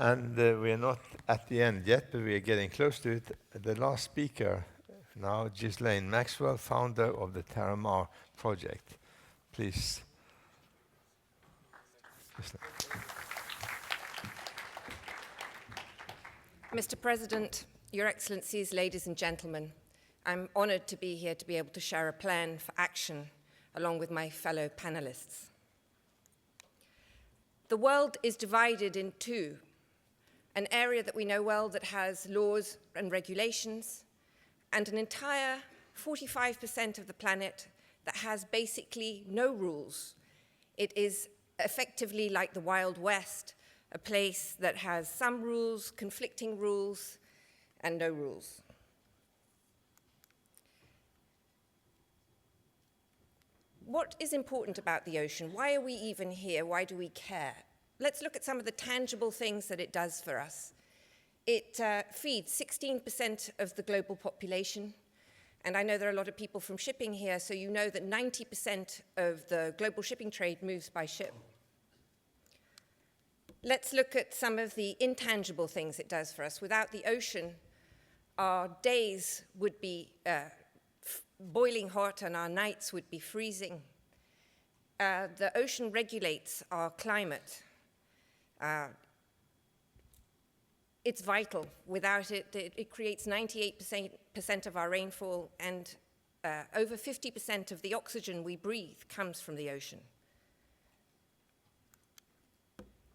And we're not at the end yet, but we're getting close to it. The last speaker now, Ghislaine Maxwell, founder of the TerraMar project. Please. Mr. President, Your Excellencies, ladies and gentlemen, I'm honored to be here to be able to share a plan for action along with my fellow panelists. The world is divided in two: an area that we know well that has laws and regulations, and an entire 45% of the planet that has basically no rules. It is effectively like the Wild West, a place that has some rules, conflicting rules, and no rules. What is important about the ocean? Why are we even here? Why do we care? Let's look at some of the tangible things that it does for us. It feeds 16% of the global population. And I know there are a lot of people from shipping here, so you know that 90% of the global shipping trade moves by ship. Let's look at some of the intangible things it does for us. Without the ocean, our days would be boiling hot and our nights would be freezing. The ocean regulates our climate. It's vital. Without it, it creates 98% of our rainfall, and over 50% of the oxygen we breathe comes from the ocean.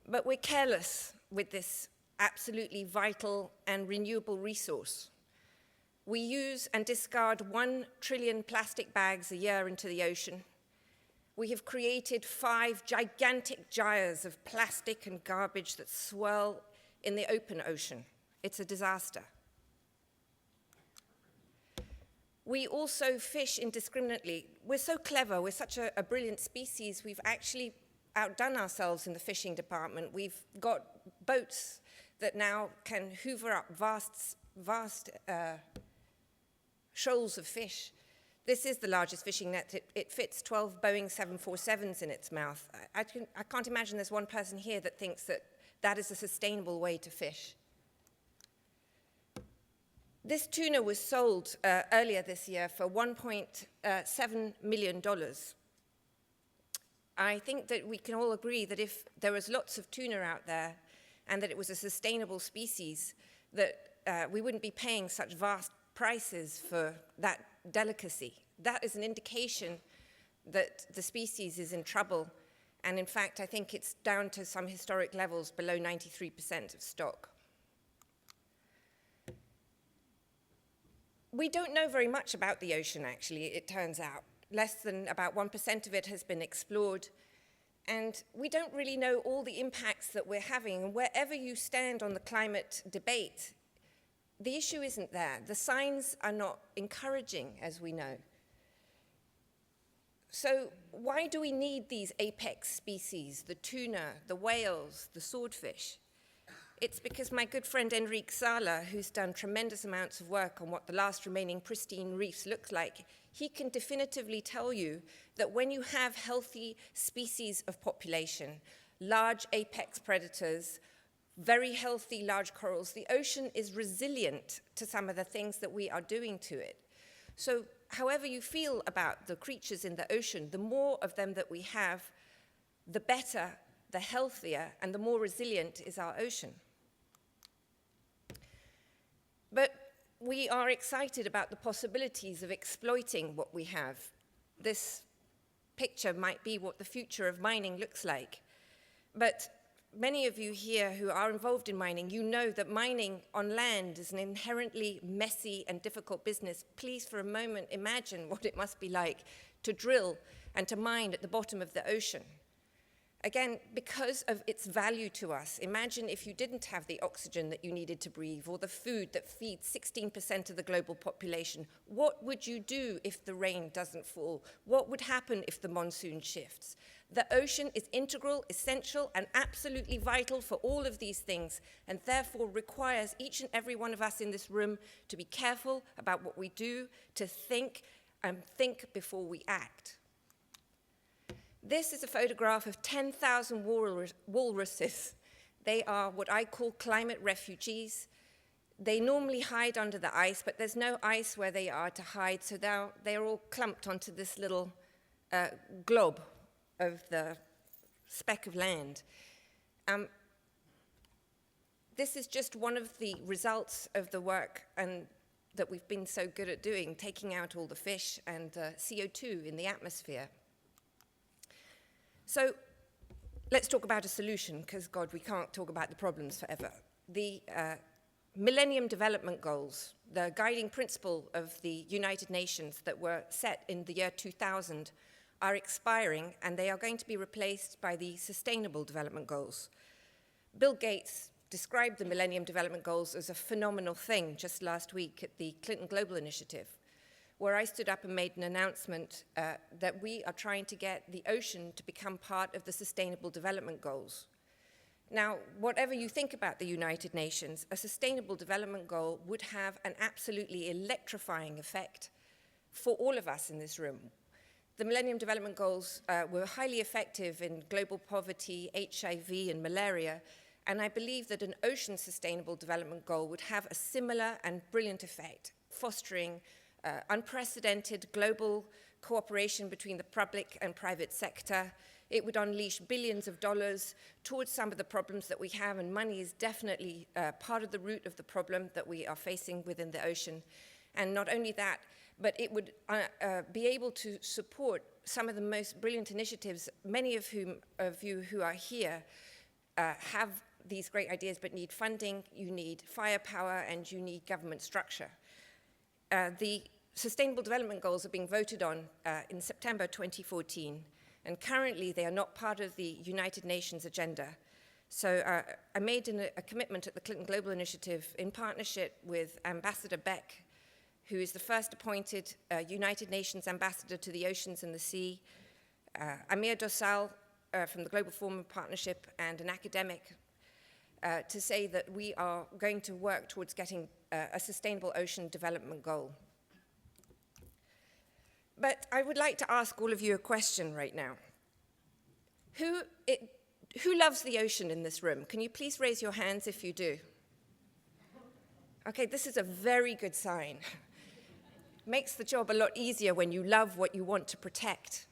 But we're careless with this absolutely vital and renewable resource. We use and discard 1 trillion plastic bags a year into the ocean. We have created 5 gigantic gyres of plastic and garbage that swirl in the open ocean. It's a disaster. We also fish indiscriminately. We're so clever, we're such a brilliant species, we've actually outdone ourselves in the fishing department. We've got boats that now can hoover up vast shoals of fish. This is the largest fishing net. It fits 12 Boeing 747s in its mouth. I can't imagine there's one person here that thinks that that is a sustainable way to fish. This tuna was sold earlier this year for $1.7 million. I think that we can all agree that if there was lots of tuna out there and that it was a sustainable species, that we wouldn't be paying such vast prices for that delicacy. That is an indication that the species is in trouble, and in fact, I think it's down to some historic levels below 93% of stock. We don't know very much about the ocean, actually, it turns out. Less than about 1% of it has been explored, and we don't really know all the impacts that we're having. And wherever you stand on the climate debate, the issue isn't there. The signs are not encouraging, as we know. So why do we need these apex species, the tuna, the whales, the swordfish? It's because my good friend Enrique Sala, who's done tremendous amounts of work on what the last remaining pristine reefs look like, he can definitively tell you that when you have healthy species of population, large apex predators, very healthy large corals, the ocean is resilient to some of the things that we are doing to it. So however you feel about the creatures in the ocean, the more of them that we have, the better, the healthier, and the more resilient is our ocean. But we are excited about the possibilities of exploiting what we have. This picture might be what the future of mining looks like. But many of you here who are involved in mining, you know that mining on land is an inherently messy and difficult business. Please, for a moment, imagine what it must be like to drill and to mine at the bottom of the ocean. Again, because of its value to us, imagine if you didn't have the oxygen that you needed to breathe or the food that feeds 16% of the global population. What would you do if the rain doesn't fall? What would happen if the monsoon shifts? The ocean is integral, essential, and absolutely vital for all of these things, and therefore requires each and every one of us in this room to be careful about what we do, to think, and think before we act. This is a photograph of 10,000 walruses. They are what I call climate refugees. They normally hide under the ice, but there's no ice where they are to hide, so they're all clumped onto this little glob of the speck of land. This is just one of the results of the work that we've been so good at doing, taking out all the fish and CO2 in the atmosphere. So let's talk about a solution, because, God, we can't talk about the problems forever. The Millennium Development Goals, the guiding principle of the United Nations that were set in the year 2000, are expiring, and they are going to be replaced by the Sustainable Development Goals. Bill Gates described the Millennium Development Goals as a phenomenal thing just last week at the Clinton Global Initiative, where I stood up and made an announcement that we are trying to get the ocean to become part of the Sustainable Development Goals. Now, whatever you think about the United Nations, a Sustainable Development Goal would have an absolutely electrifying effect for all of us in this room. The Millennium Development Goals were highly effective in global poverty, HIV, and malaria, and I believe that an ocean sustainable development goal would have a similar and brilliant effect, fostering unprecedented global cooperation between the public and private sector. It would unleash billions of dollars towards some of the problems that we have, and money is definitely part of the root of the problem that we are facing within the ocean. And not only that, but it would be able to support some of the most brilliant initiatives, many of you who are here have these great ideas but need funding, you need firepower, and you need government structure. The Sustainable Development Goals are being voted on in September 2014, and currently they are not part of the United Nations agenda. So I made a commitment at the Clinton Global Initiative in partnership with Ambassador Beck, who is the first appointed United Nations ambassador to the oceans and the sea, Amir Dossal from the Global Forum Partnership, and an academic, to say that we are going to work towards getting a sustainable ocean development goal. But I would like to ask all of you a question right now. Who loves the ocean in this room? Can you please raise your hands if you do? Okay, this is a very good sign. Makes the job a lot easier when you love what you want to protect.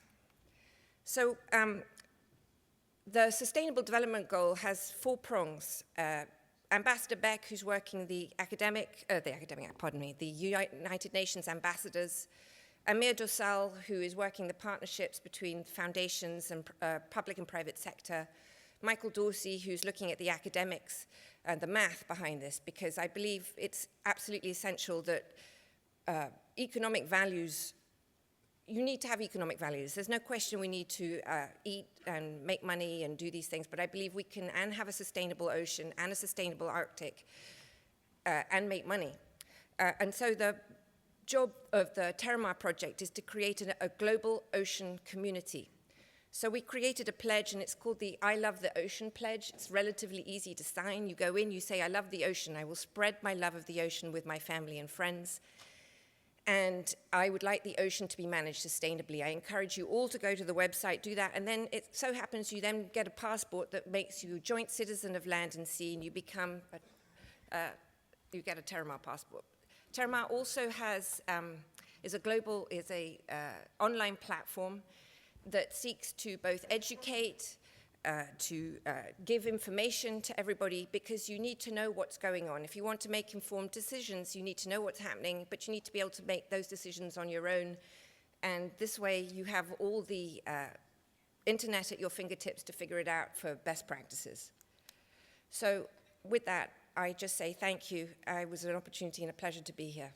So the Sustainable Development Goal has 4 prongs. Ambassador Beck, who's working the United Nations ambassadors. Amir Dossal, who is working the partnerships between foundations and public and private sector. Michael Dorsey, who's looking at the academics and the math behind this, because I believe it's absolutely essential that economic values, you need to have economic values. There's no question we need to eat and make money and do these things, but I believe we can and have a sustainable ocean and a sustainable Arctic and make money. And so the job of the TerraMar project is to create a global ocean community. So we created a pledge, and it's called the I Love the Ocean Pledge. It's relatively easy to sign. You go in, you say, I love the ocean. I will spread my love of the ocean with my family and friends. And I would like the ocean to be managed sustainably. I encourage you all to go to the website, do that, and then it so happens you then get a passport that makes you a joint citizen of land and sea, and you become, you get a TerraMar passport. TerraMar also has, is a online platform that seeks to both educate, to give information to everybody, because you need to know what's going on. If you want to make informed decisions, you need to know what's happening, but you need to be able to make those decisions on your own. And this way you have all the internet at your fingertips to figure it out for best practices. So with that, I just say thank you. It was an opportunity and a pleasure to be here.